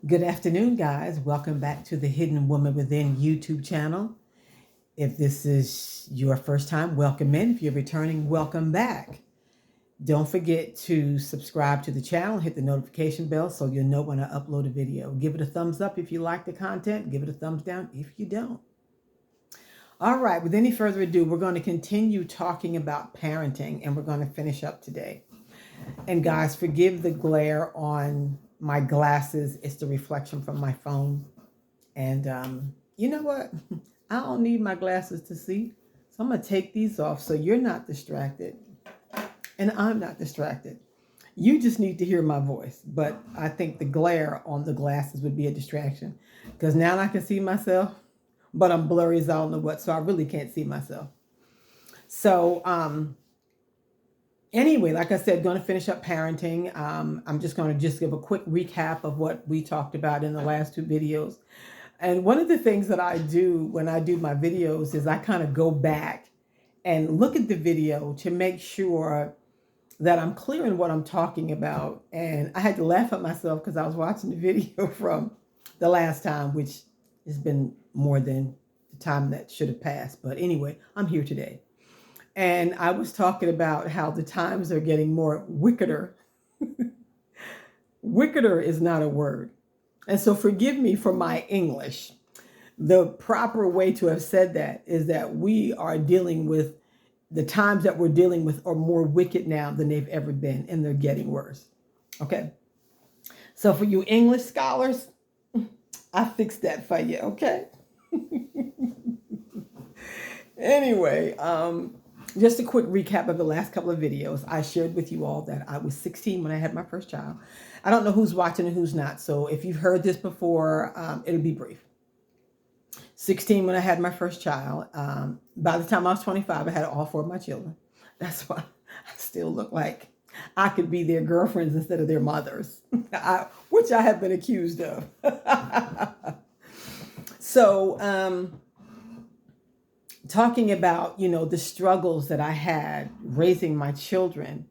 Good afternoon, guys. Welcome back to the Hidden Woman Within YouTube channel. If this is your first time, welcome in. If you're returning, welcome back. Don't forget to subscribe to the channel, hit the notification bell so you'll know when I upload a video. Give it a thumbs up if you like the content, give it a thumbs down if you don't. All right, with any further ado, we're going to continue talking about parenting and we're going to finish up today. And guys, forgive the glare on my glasses. It's the reflection from my phone. And you know what? I don't need my glasses to see. So I'm going to take these off so you're not distracted. And I'm not distracted. You just need to hear my voice. But I think the glare on the glasses would be a distraction. Because now I can see myself, but I'm blurry as I don't know what. So I really can't see myself. So, anyway, like I said, going to finish up parenting. I'm just going to give a quick recap of what we talked about in the last two videos. And one of the things that I do when I do my videos is I kind of go back and look at the video to make sure that I'm clear in what I'm talking about. And I had to laugh at myself because I was watching the video from the last time, which has been more than the time that should have passed. But anyway, I'm here today. And I was talking about how the times are getting more wickeder. Wickeder is not a word. And so forgive me for my English. The proper way to have said that is that we are dealing with the times that we're dealing with are more wicked now than they've ever been, and they're getting worse. Okay. So for you English scholars, I fixed that for you. Okay. Anyway, just a quick recap of the last couple of videos. I shared with you all that I was 16 when I had my first child. I don't know who's watching and who's not. So if you've heard this before, it'll be brief. 16 when I had my first child. By the time I was 25, I had all four of my children. That's why I still look like I could be their girlfriends instead of their mothers, which I have been accused of. So, talking about, the struggles that I had raising my children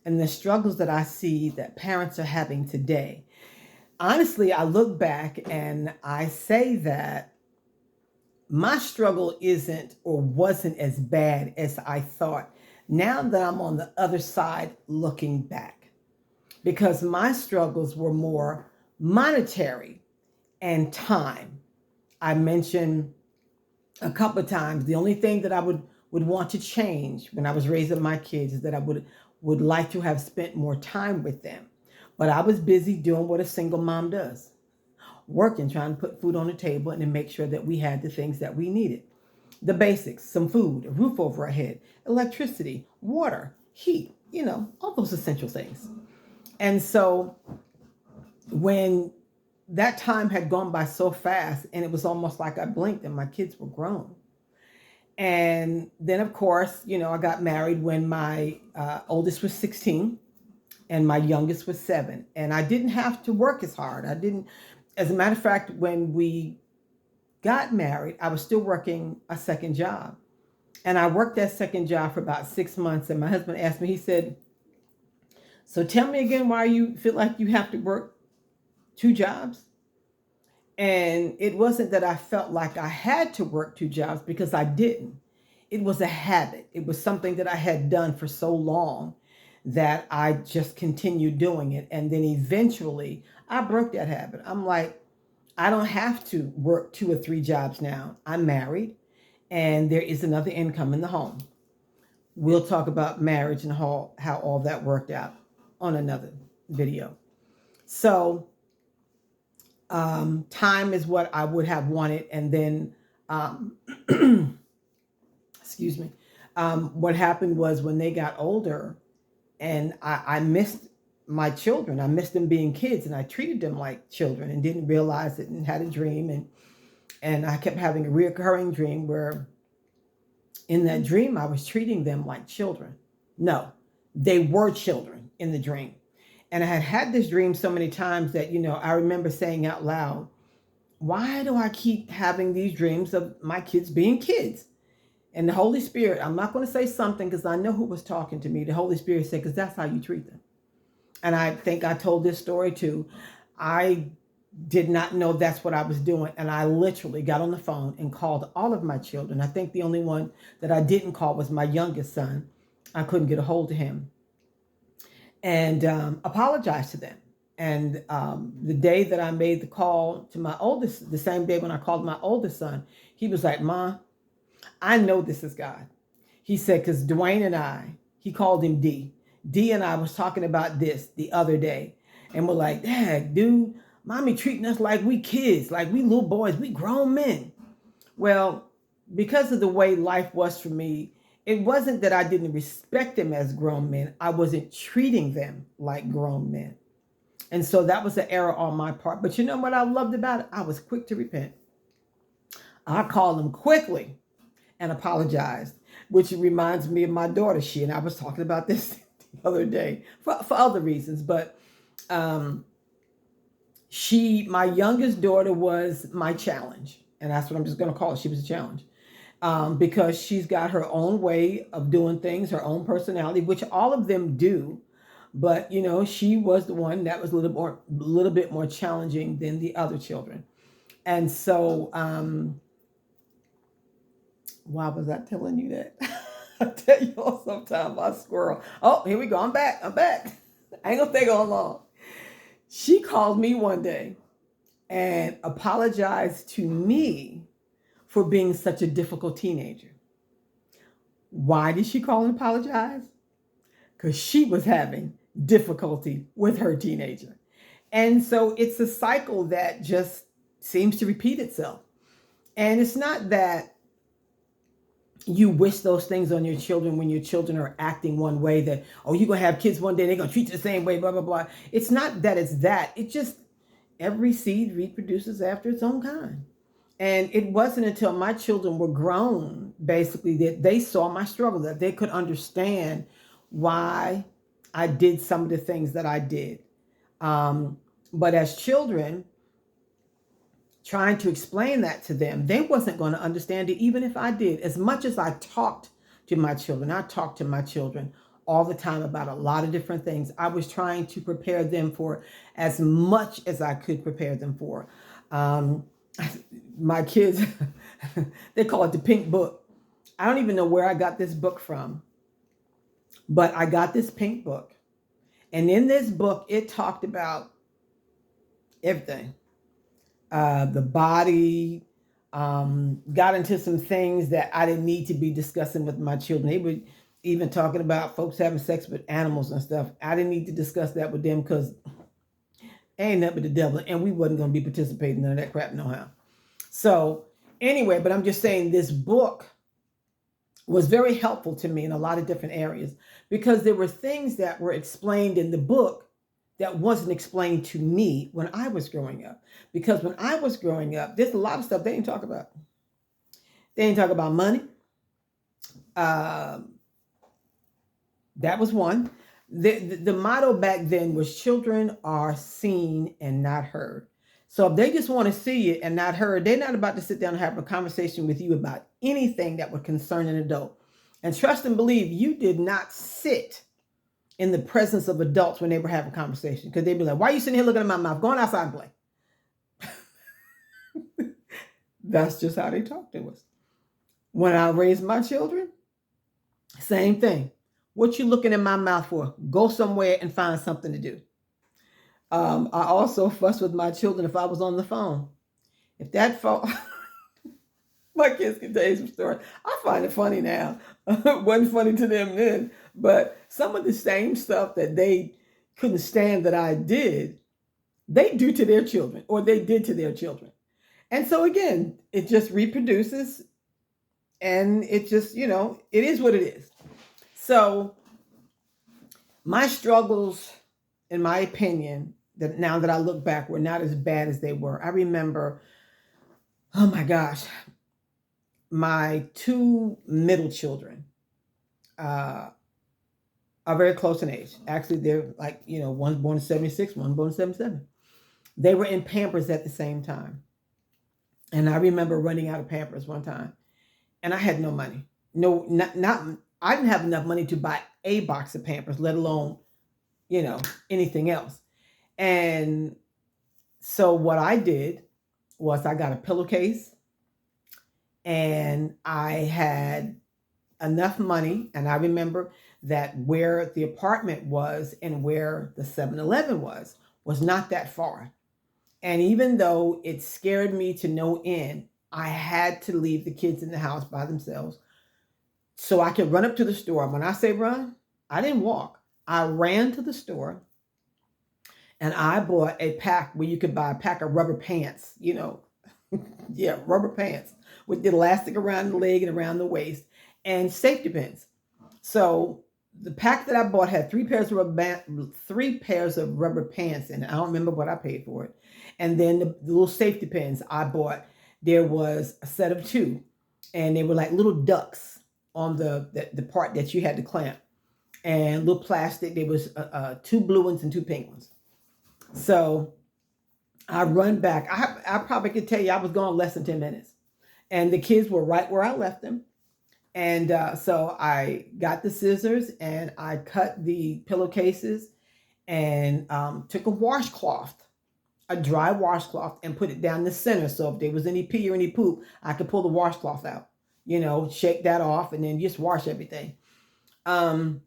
and the struggles that I see that parents are having today. Honestly, I look back and I say that my struggle isn't or wasn't as bad as I thought now that I'm on the other side looking back, because my struggles were more monetary and time. I mentioned a couple of times the only thing that I would want to change when I was raising my kids is that I would like to have spent more time with them. But I was busy doing what a single mom does, working, trying to put food on the table and to make sure that we had the things that we needed. The basics, some food, a roof over our head, electricity, water, heat, all those essential things. And so when that time had gone by so fast and it was almost like I blinked and my kids were grown. And then, of course, I got married when my oldest was 16 and my youngest was 7. And I didn't have to work as hard. As a matter of fact, when we got married, I was still working a second job. And I worked that second job for about 6 months. And my husband asked me, he said, "So tell me again why you feel like you have to work 2 jobs?" And it wasn't that I felt like I had to work 2 jobs, because I didn't. It was a habit. It was something that I had done for so long that I just continued doing it. And then eventually I broke that habit. I'm like, I don't have to work 2 or 3 jobs now. I'm married and there is another income in the home. We'll talk about marriage and how all that worked out on another video. So time is what I would have wanted. And then, excuse me, what happened was when they got older and I missed my children, I missed them being kids, and I treated them like children and didn't realize it and had a dream. And I kept having a recurring dream where in that dream, I was treating them like children. No, they were children in the dream. And I had this dream so many times that, I remember saying out loud, why do I keep having these dreams of my kids being kids? And the Holy Spirit, I'm not going to say something because I know who was talking to me. The Holy Spirit said, because that's how you treat them. And I think I told this story too. I did not know that's what I was doing. And I literally got on the phone and called all of my children. I think the only one that I didn't call was my youngest son. I couldn't get a hold of him, and apologized to them. And the day that I made the call to my oldest, the same day when I called my oldest son, he was like, "Ma, I know this is God." He said, because Dwayne and I, he called him D. D and I was talking about this the other day. And we're like, "Dad, dude, mommy treating us like we kids, like we little boys, we grown men." Well, because of the way life was for me, it wasn't that I didn't respect them as grown men. I wasn't treating them like grown men. And so that was an error on my part. But you know what I loved about it? I was quick to repent. I called them quickly and apologized, which reminds me of my daughter. She and I was talking about this the other day for other reasons. But my youngest daughter was my challenge. And that's what I'm just going to call it. She was a challenge. Because she's got her own way of doing things, her own personality, which all of them do. But she was the one that was a little bit more challenging than the other children. And so, why was I telling you that? I tell you all sometimes I squirrel. Oh, here we go. I'm back. I ain't gonna stay on long. She called me one day and apologized to me for being such a difficult teenager. Why did she call and apologize? Because she was having difficulty with her teenager. And so it's a cycle that just seems to repeat itself. And it's not that you wish those things on your children when your children are acting one way, that, oh, you're going to have kids one day, they're going to treat you the same way, blah, blah, blah. It's not that it's that. It just, every seed reproduces after its own kind. And it wasn't until my children were grown, basically, that they saw my struggle, that they could understand why I did some of the things that I did. But as children, trying to explain that to them, they wasn't going to understand it, even if I did. As much as I talked to my children, I talked to my children all the time about a lot of different things. I was trying to prepare them for as much as I could prepare them for. My kids, they call it the pink book. I don't even know where I got this book from, but I got this pink book. And in this book, it talked about everything. The body, got into some things that I didn't need to be discussing with my children. They were even talking about folks having sex with animals and stuff. I didn't need to discuss that with them because ain't nothing but the devil, and we wasn't going to be participating in that crap no how. So anyway, but I'm just saying this book was very helpful to me in a lot of different areas, because there were things that were explained in the book that wasn't explained to me when I was growing up. Because when I was growing up, there's a lot of stuff they didn't talk about. They didn't talk about money. That was one. The motto back then was children are seen and not heard. So if they just want to see it and not heard, they're not about to sit down and have a conversation with you about anything that would concern an adult. And trust and believe, you did not sit in the presence of adults when they were having conversation, because they'd be like, "Why are you sitting here looking at my mouth? Going outside and play." That's just how they talk to us. When I raised my children, same thing. What you looking in my mouth for? Go somewhere and find something to do. I also fuss with my children if I was on the phone. If that phone, my kids can tell you some stories. I find it funny now. It wasn't funny to them then, but some of the same stuff that they couldn't stand that I did, they do to their children, or they did to their children. And so again, it just reproduces, and it just, it is what it is. So my struggles, in my opinion, that now that I look back, were not as bad as they were. I remember, oh my gosh, my two middle children are very close in age. Actually, they're like, one's born in 76, one's born in 77. They were in Pampers at the same time. And I remember running out of Pampers one time, and I had no money. No, I didn't have enough money to buy a box of Pampers, let alone, anything else. And So what I did was I got a pillowcase, and I had enough money. And I remember that where the apartment was and where the 7-Eleven was not that far. And even though it scared me to no end, I had to leave the kids in the house by themselves so I could run up to the store. When I say run, I didn't walk. I ran to the store and I bought a pack where you could buy a pack of rubber pants, yeah, rubber pants with the elastic around the leg and around the waist and safety pins. So the pack that I bought had three pairs of rubber pants in it. I don't remember what I paid for it. And then the little safety pins I bought, there was a set of two, and they were like little ducks on the part that you had to clamp, and little plastic. There was two blue ones and two pink ones. So I run back. I probably could tell you I was gone less than 10 minutes, and the kids were right where I left them. And so I got the scissors and I cut the pillowcases, and took a washcloth, a dry washcloth, and put it down the center. So if there was any pee or any poop, I could pull the washcloth out, shake that off, and then just wash everything. Um,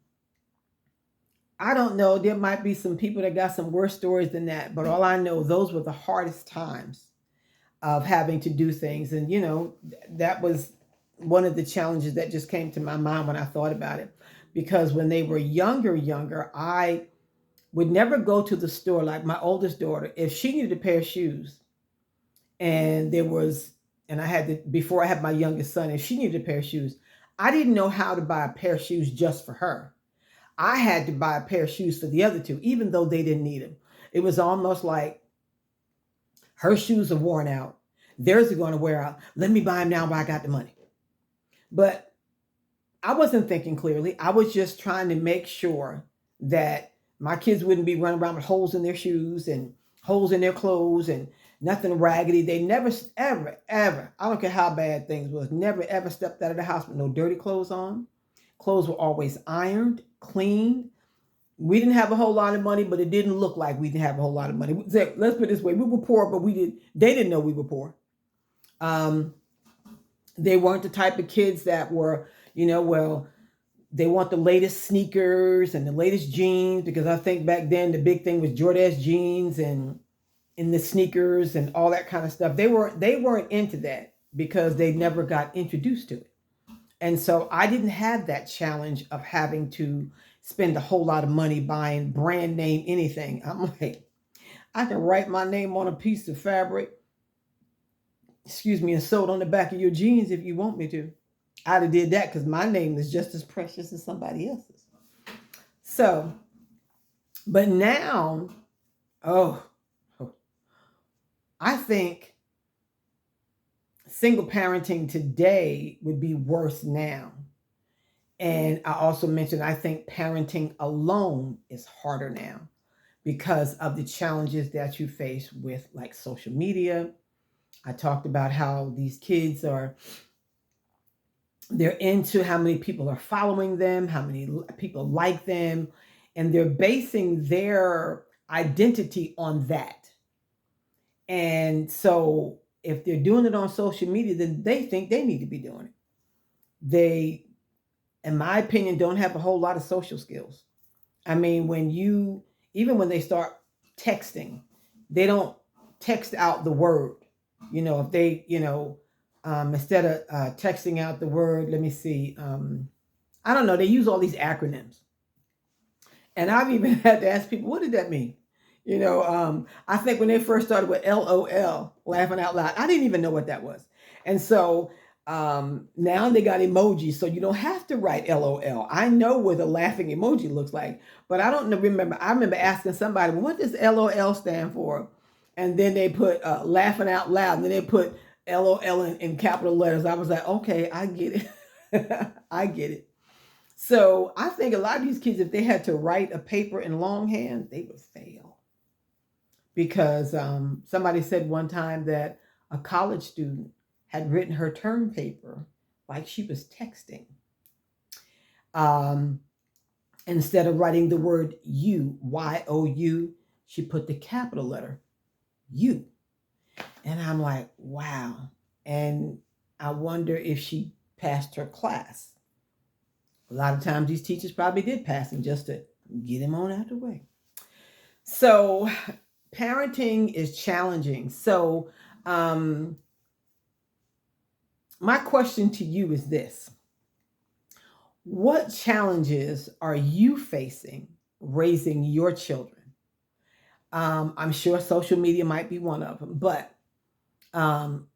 I don't know. There might be some people that got some worse stories than that, but all I know, those were the hardest times of having to do things. And, that was one of the challenges that just came to my mind when I thought about it. Because when they were younger, I would never go to the store. Like my oldest daughter, if she needed a pair of shoes, and there was, and I had to, before I had my youngest son, if she needed a pair of shoes, I didn't know how to buy a pair of shoes just for her. I had to buy a pair of shoes for the other two, even though they didn't need them. It was almost like her shoes are worn out. Theirs are going to wear out. Let me buy them now while I got the money. But I wasn't thinking clearly. I was just trying to make sure that my kids wouldn't be running around with holes in their shoes and holes in their clothes and nothing raggedy. They never, ever, I don't care how bad things was, never, ever stepped out of the house with no dirty clothes on. Clothes were always ironed, cleaned. We didn't have a whole lot of money, but it didn't look like we didn't have a whole lot of money. Let's put it this way: we were poor, but they didn't know we were poor. Um, they weren't the type of kids that were, well, they want the latest sneakers and the latest jeans, because I think back then the big thing was Jordache jeans and in the sneakers and all that kind of stuff. They weren't into that because they never got introduced to it. And so I didn't have that challenge of having to spend a whole lot of money buying brand name anything. I'm like, I can write my name on a piece of fabric, and sew it on the back of your jeans if you want me to. I'd have did that because my name is just as precious as somebody else's. So, but now, oh, I think single parenting today would be worse now. And I also mentioned I think parenting alone is harder now because of the challenges that you face with like social media. I talked about how these kids they're into how many people are following them, how many people like them, and they're basing their identity on that. And so if they're doing it on social media, then they think they need to be doing it. They, in my opinion, don't have a whole lot of social skills. I mean, even when they start texting, they don't text out the word. If they, instead of texting out the word, let me see, I don't know, they use all these acronyms. And I've even had to ask people, what did that mean? I think when they first started with LOL, laughing out loud, I didn't even know what that was. And so now they got emojis, so you don't have to write LOL. I know what a laughing emoji looks like, but I don't remember. I remember asking somebody, well, what does LOL stand for? And then they put laughing out loud, and then they put LOL in capital letters. I was like, okay, I get it. I get it. So I think a lot of these kids, if they had to write a paper in longhand, they would fail. Because somebody said one time that a college student had written her term paper like she was texting. Um, Instead of writing the word you, YOU, she put the capital letter you. And I'm like, wow. And I wonder if she passed her class. A lot of times these teachers probably did pass him just to get him on out the way. So parenting is challenging. So um, my question to you is this: what challenges are you facing raising your children? I'm sure social media might be one of them, but um,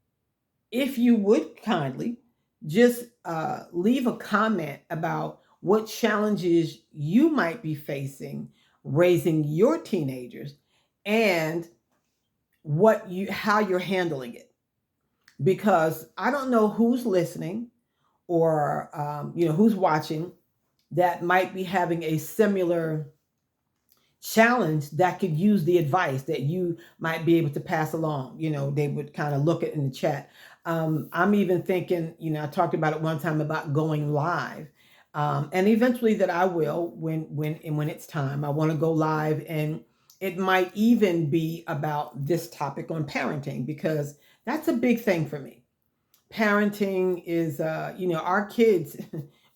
if you would kindly just leave a comment about what challenges you might be facing raising your teenagers and how you're handling it, because I don't know who's listening or who's watching that might be having a similar challenge that could use the advice that you might be able to pass along. They would kind of look at in the chat. I'm even thinking, I talked about it one time about going live. And eventually that I will when it's time. I want to go live, and it might even be about this topic on parenting, because that's a big thing for me. Parenting is our kids.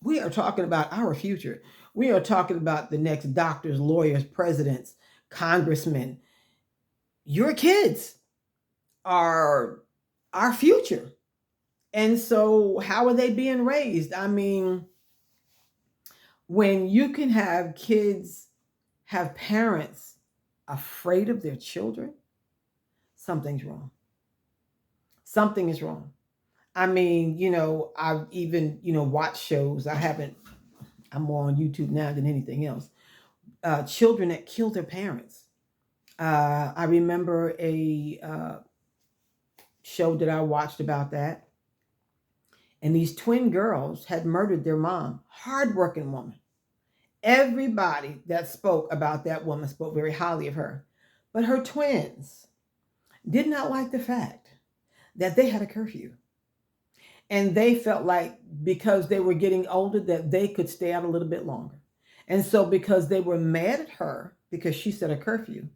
We are talking about our future. We are talking about the next doctors, lawyers, presidents, congressmen. Your kids are our future. And so how are they being raised? I mean, when you can have kids have parents afraid of their children, something's wrong. Something is wrong. I mean, I've even, watched shows. I'm more on YouTube now than anything else. Children that kill their parents. I remember a show that I watched about that. And these twin girls had murdered their mom, hardworking woman. Everybody that spoke about that woman spoke very highly of her. But her twins did not like the fact that they had a curfew. And they felt like because they were getting older that they could stay out a little bit longer. And so because they were mad at her because she set a curfew,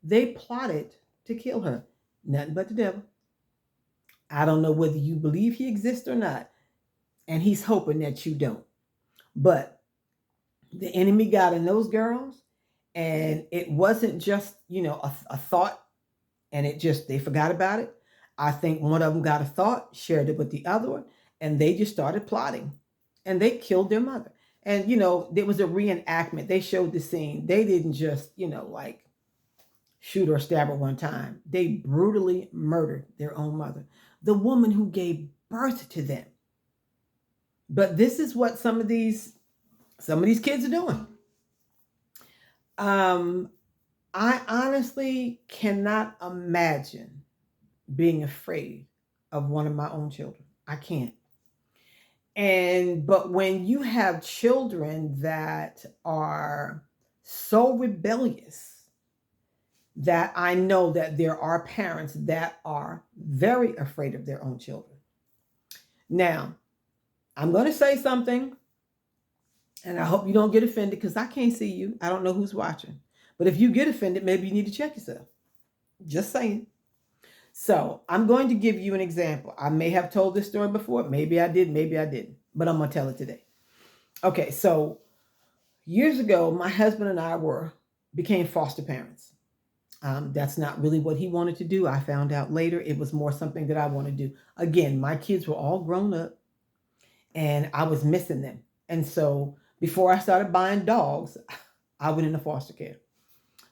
they plotted to kill her. Nothing but the devil. I don't know whether you believe he exists or not, and he's hoping that you don't. But the enemy got in those girls, and it wasn't just, a thought, and they forgot about it. I think one of them got a thought, shared it with the other one, and they just started plotting, and they killed their mother. And, there was a reenactment. They showed the scene. They didn't just, like shoot or stab her one time. They brutally murdered their own mother, the woman who gave birth to them. But this is what some of these kids are doing. I honestly cannot imagine being afraid of one of my own children. I can't. But when you have children that are so rebellious, that I know that there are parents that are very afraid of their own children. Now, I'm going to say something, and I hope you don't get offended, because I can't see you. I don't know who's watching. But if you get offended, maybe you need to check yourself. Just saying. So I'm going to give you an example. I may have told this story before. Maybe I did, maybe I didn't. But I'm going to tell it today. Okay, so years ago, my husband and I became foster parents. That's not really what he wanted to do. I found out later it was more something that I want to do. Again, my kids were all grown up, and I was missing them. And so before I started buying dogs, I went into foster care.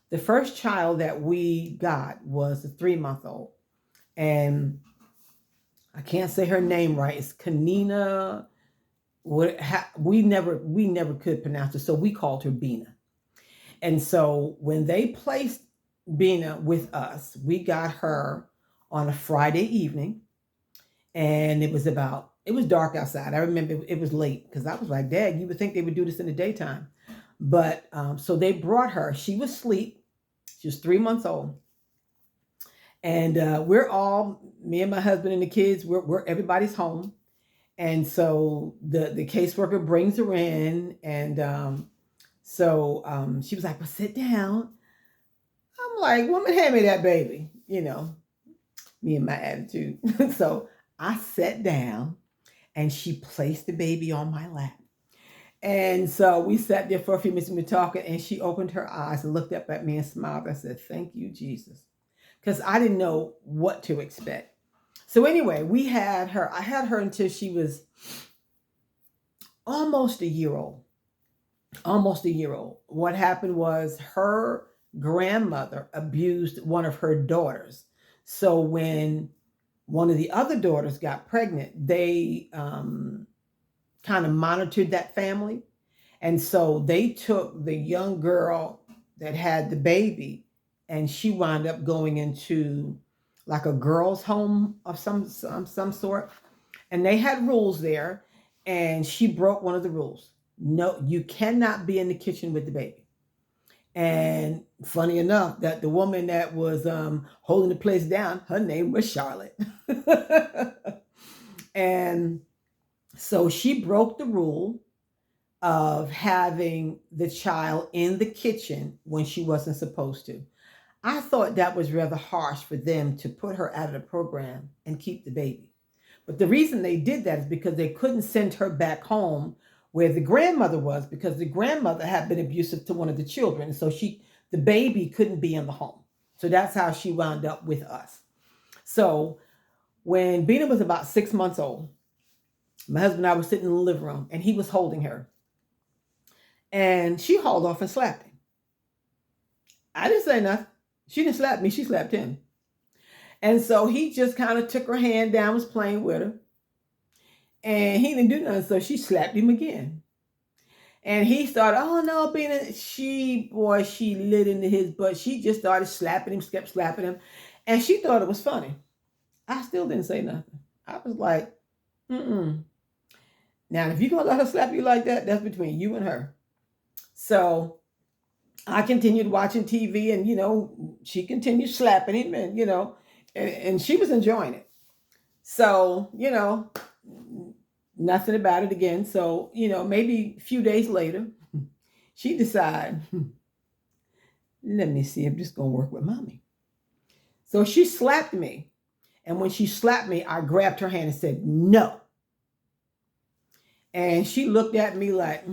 The first child that we got was a 3-month-old. And I can't say her name right. It's Kanina. We never could pronounce it, so we called her Bina. And so when they placed Bina with us, we got her on a Friday evening, and it was dark outside. I remember it was late, because I was like, Dad, you would think they would do this in the daytime. But so they brought her. She was asleep. She was 3 months old. And we're all, me and my husband and the kids, everybody's home. And so the caseworker brings her in. And so she was like, well, sit down. I'm like, woman, hand me that baby. me and my attitude. So I sat down and she placed the baby on my lap. And so we sat there for a few minutes and we were talking, and she opened her eyes and looked up at me and smiled. I said, "Thank you, Jesus." Because I didn't know what to expect. So anyway, we had her. I had her until she was almost a year old. Almost a year old. What happened was her grandmother abused one of her daughters. So when one of the other daughters got pregnant, they kind of monitored that family. And so they took the young girl that had the baby, and she wound up going into like a girl's home of some sort. And they had rules there, and she broke one of the rules. No, you cannot be in the kitchen with the baby. And funny enough, that the woman that was holding the place down, her name was Charlotte. And so she broke the rule of having the child in the kitchen when she wasn't supposed to. I thought that was rather harsh for them to put her out of the program and keep the baby. But the reason they did that is because they couldn't send her back home where the grandmother was, because the grandmother had been abusive to one of the children. So the baby couldn't be in the home. So that's how she wound up with us. So when Bina was about 6 months old, my husband and I were sitting in the living room and he was holding her. And she hauled off and slapped him. I didn't say nothing. She didn't slap me, she slapped him. And so he just kind of took her hand down, was playing with her. And he didn't do nothing, so she slapped him again. And he started, "Oh no, Bina." She lit into his butt. She just started slapping him, kept slapping him. And she thought it was funny. I still didn't say nothing. I was like, mm-mm. Now, if you're going to let her slap you like that, that's between you and her. So I continued watching TV, and, she continued slapping him, and, and she was enjoying it. So, nothing about it again. So, maybe a few days later, she decided, let me see, I'm just going to work with mommy. So she slapped me. And when she slapped me, I grabbed her hand and said, "No." And she looked at me like,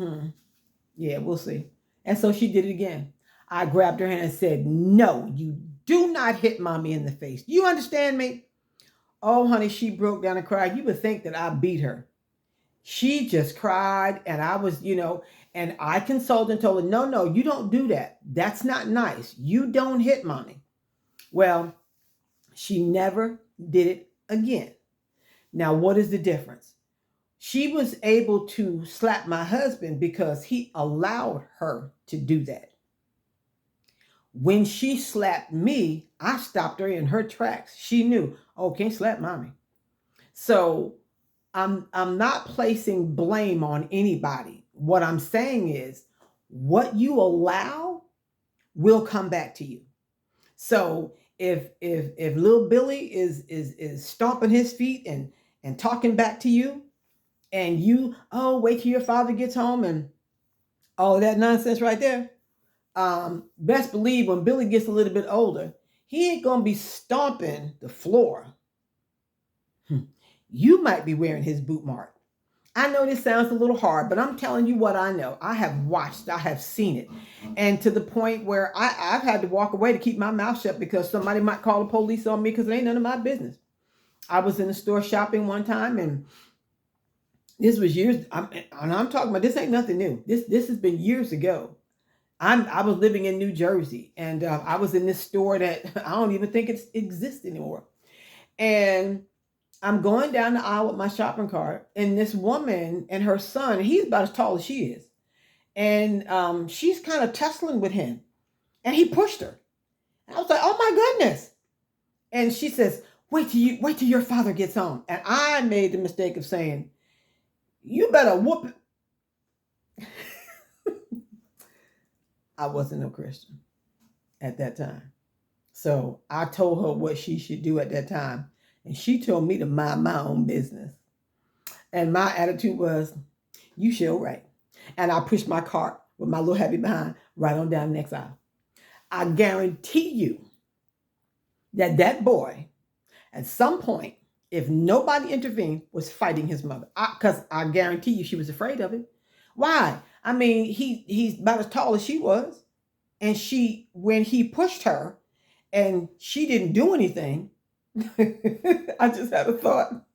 yeah, we'll see. And so she did it again. I grabbed her hand and said, "No, you do not hit mommy in the face. You understand me?" Oh, honey, she broke down and cried. You would think that I beat her. She just cried, and I was, and I consoled and told her, no, you don't do that. That's not nice. You don't hit mommy. Well, she never did it again. Now, what is the difference? She was able to slap my husband because he allowed her to do that. When she slapped me, I stopped her in her tracks. She knew, oh, can't slap mommy. So I'm not placing blame on anybody. What I'm saying is what you allow will come back to you. So if little Billy is stomping his feet and talking back to you, and you, oh, wait till your father gets home and all that nonsense right there, best believe when Billy gets a little bit older, he ain't gonna be stomping the floor. You might be wearing his boot mark. I know this sounds a little hard, but I'm telling you what I know. I have watched, I have seen it. And to the point where I've had to walk away to keep my mouth shut because somebody might call the police on me because it ain't none of my business. I was in the store shopping one time, and this was years, I'm talking about, this ain't nothing new. This has been years ago. I was living in New Jersey, and I was in this store that I don't even think it exists anymore. And I'm going down the aisle with my shopping cart, and this woman and her son, he's about as tall as she is. And she's kind of tussling with him, and he pushed her. And I was like, oh my goodness. And she says, wait till your father gets home. And I made the mistake of saying, you better whoop it. I wasn't a Christian at that time. So I told her what she should do at that time. And she told me to mind my own business. And my attitude was, you sure right. And I pushed my cart with my little heavy behind right on down the next aisle. I guarantee you, that that boy, at some point, if nobody intervened, was fighting his mother. Because I guarantee you she was afraid of him. Why? I mean, he's about as tall as she was. And when he pushed her and she didn't do anything, I just had a thought.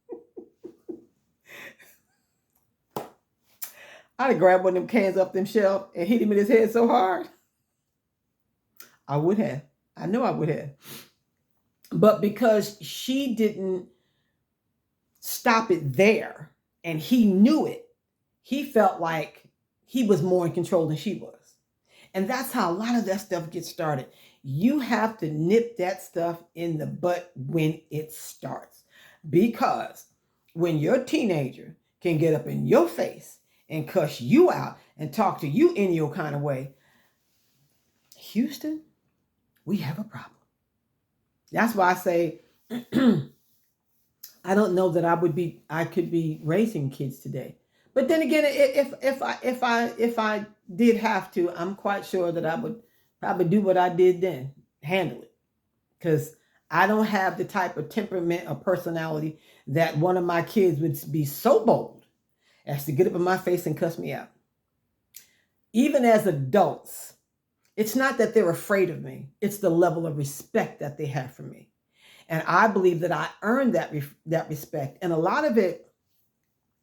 I'd have grabbed one of them cans off them shelf and hit him in his head so hard. I would have. I know I would have. But because she didn't stop it there and he knew it, he felt like he was more in control than she was. And that's how a lot of that stuff gets started. You have to nip that stuff in the butt when it starts. Because when your teenager can get up in your face and cuss you out and talk to you in your kind of way, Houston, we have a problem. That's why I say I don't know that I could be raising kids today. But then again, if I did have to, I'm quite sure that I would probably do what I did then, handle it, because I don't have the type of temperament or personality that one of my kids would be so bold as to get up in my face and cuss me out. Even as adults, it's not that they're afraid of me; it's the level of respect that they have for me, and I believe that I earned that respect, and a lot of it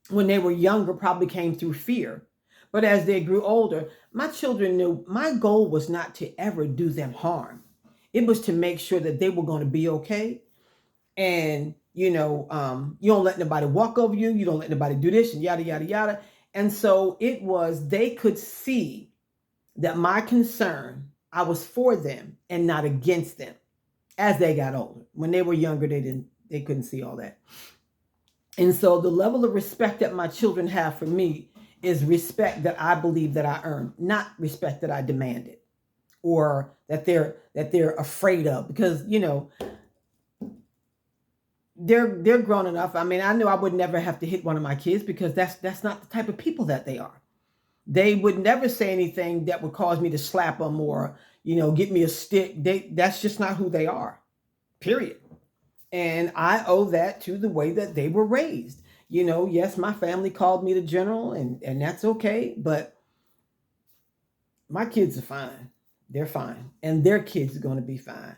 when they were younger probably came through fear. But as they grew older, my children knew my goal was not to ever do them harm. It was to make sure that they were going to be okay. And, you don't let nobody walk over you. You don't let nobody do this and yada, yada, yada. And so they could see that my concern, I was for them and not against them as they got older. When they were younger, they couldn't see all that. And so the level of respect that my children have for me is respect that I believe that I earned, not respect that I demanded or that they're afraid of, because they're grown enough. I mean, I knew I would never have to hit one of my kids because that's not the type of people that they are. They would never say anything that would cause me to slap them or get me a stick. That's just not who they are. Period. And I owe that to the way that they were raised. Yes, my family called me the general, and that's okay, but my kids are fine. They're fine. And their kids are going to be fine.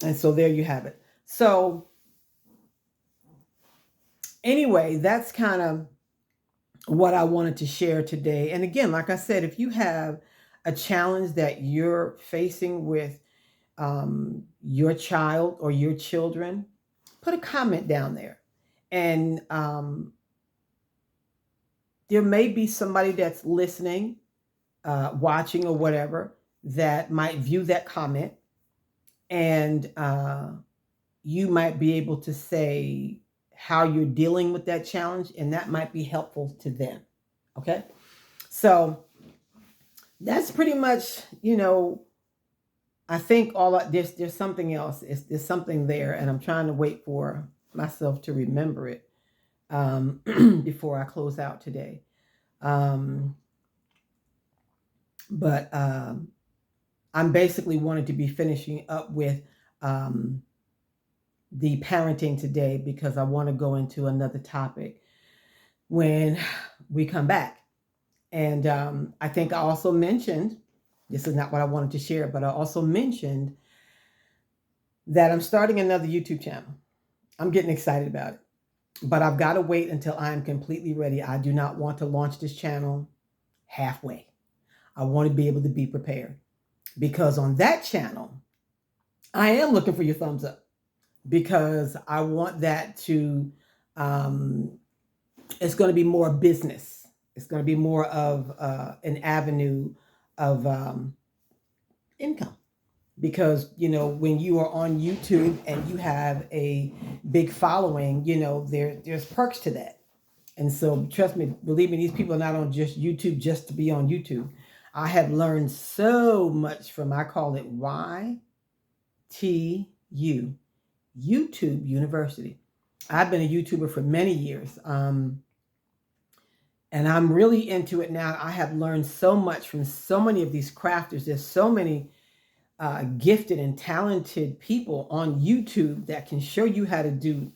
And so there you have it. So anyway, that's kind of what I wanted to share today. And again, like I said, if you have a challenge that you're facing with your child or your children, put a comment down there. And there may be somebody that's listening, watching, or whatever, that might view that comment, and you might be able to say how you're dealing with that challenge, and that might be helpful to them. Okay, so that's pretty much, I think there's something else. There's something there, and I'm trying to wait for myself to remember it before I close out today. But I'm basically wanting to be finishing up with the parenting today because I want to go into another topic when we come back. And I think I also mentioned, this is not what I wanted to share, but I also mentioned that I'm starting another YouTube channel. I'm getting excited about it, but I've got to wait until I'm completely ready. I do not want to launch this channel halfway. I want to be able to be prepared, because on that channel, I am looking for your thumbs up, because I want that to, it's going to be more business. It's going to be more of an avenue of income, because when you are on YouTube and you have a big following, there's perks to that. And so trust me, believe me, these people are not on just YouTube just to be on YouTube. I have learned so much from, I call it YTU, YouTube University. I've been a YouTuber for many years. And I'm really into it now. I have learned so much from so many of these crafters. There's so many gifted and talented people on YouTube that can show you how to do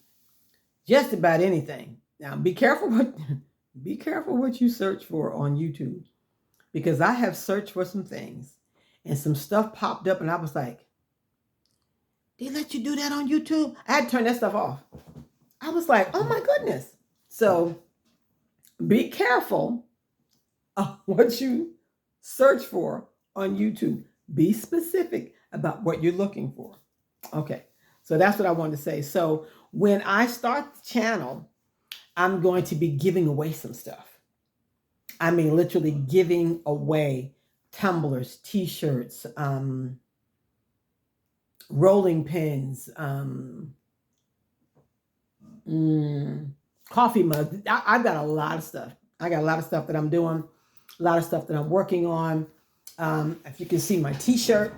just about anything. Now, be careful what be careful what you search for on YouTube, because I have searched for some things and some stuff popped up and I was like, they let you do that on YouTube? I had to turn that stuff off. I was like, oh my goodness. So be careful of what you search for on YouTube. Be specific about what you're looking for. Okay, so that's what I wanted to say. So when I start the channel, I'm going to be giving away some stuff. I mean, literally giving away tumblers, t-shirts, rolling pins, coffee mugs. I've got a lot of stuff. I got a lot of stuff that I'm doing, a lot of stuff that I'm working on. If you can see my t-shirt,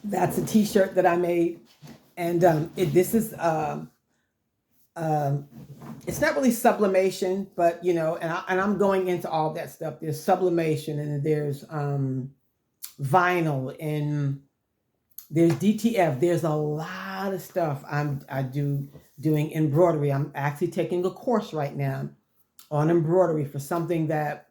that's a t-shirt that I made. And this is, it's not really sublimation, but you know, and I'm going into all that stuff. There's sublimation and there's vinyl and there's DTF. There's a lot of stuff doing embroidery. I'm actually taking a course right now on embroidery for something that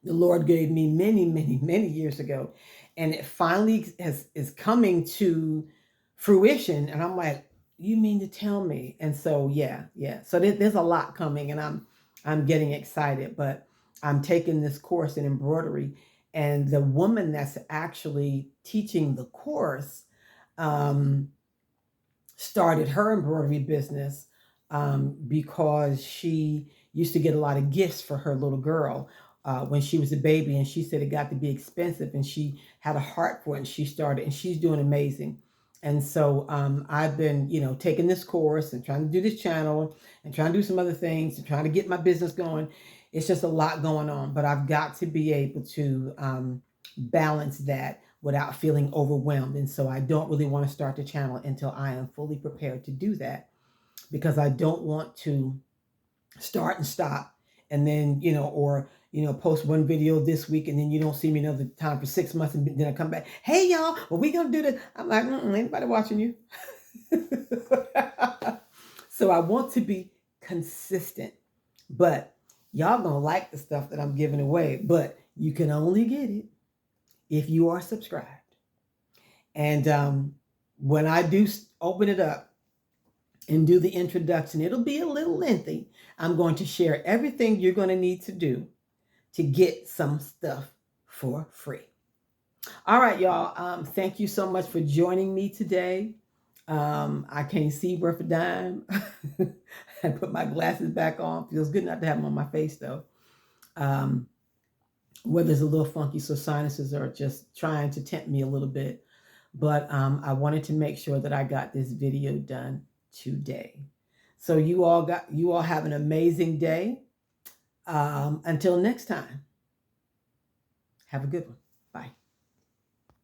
the Lord gave me many, many, many years ago. And it finally is coming to fruition. And I'm like, you mean to tell me? And so, yeah. So there's a lot coming and I'm getting excited, but I'm taking this course in embroidery. And the woman that's actually teaching the course started her embroidery business because she used to get a lot of gifts for her little girl when she was a baby. And she said it got to be expensive and she had a heart for it. And she started and she's doing amazing. And so I've been, you know, taking this course and trying to do this channel and trying to do some other things and trying to get my business going. It's just a lot going on, but I've got to be able to balance that without feeling overwhelmed. And so I don't really want to start the channel until I am fully prepared to do that, because I don't want to start and stop and then, you know, or, you know, post one video this week and then you don't see me another time for 6 months and then I come back, hey y'all, well, we gonna do this. I'm like, anybody watching you? So I want to be consistent, but y'all gonna like the stuff that I'm giving away, but you can only get it if you are subscribed. And when I do open it up and do the introduction, it'll be a little lengthy. I'm going to share everything you're going to need to do to get some stuff for free. All right, y'all. Thank you so much for joining me today. I can't see worth a dime. I put my glasses back on. Feels good not to have them on my face, though. Weather's a little funky, so sinuses are just trying to tempt me a little bit. But I wanted to make sure that I got this video done today. So you all have an amazing day. Until next time, have a good one.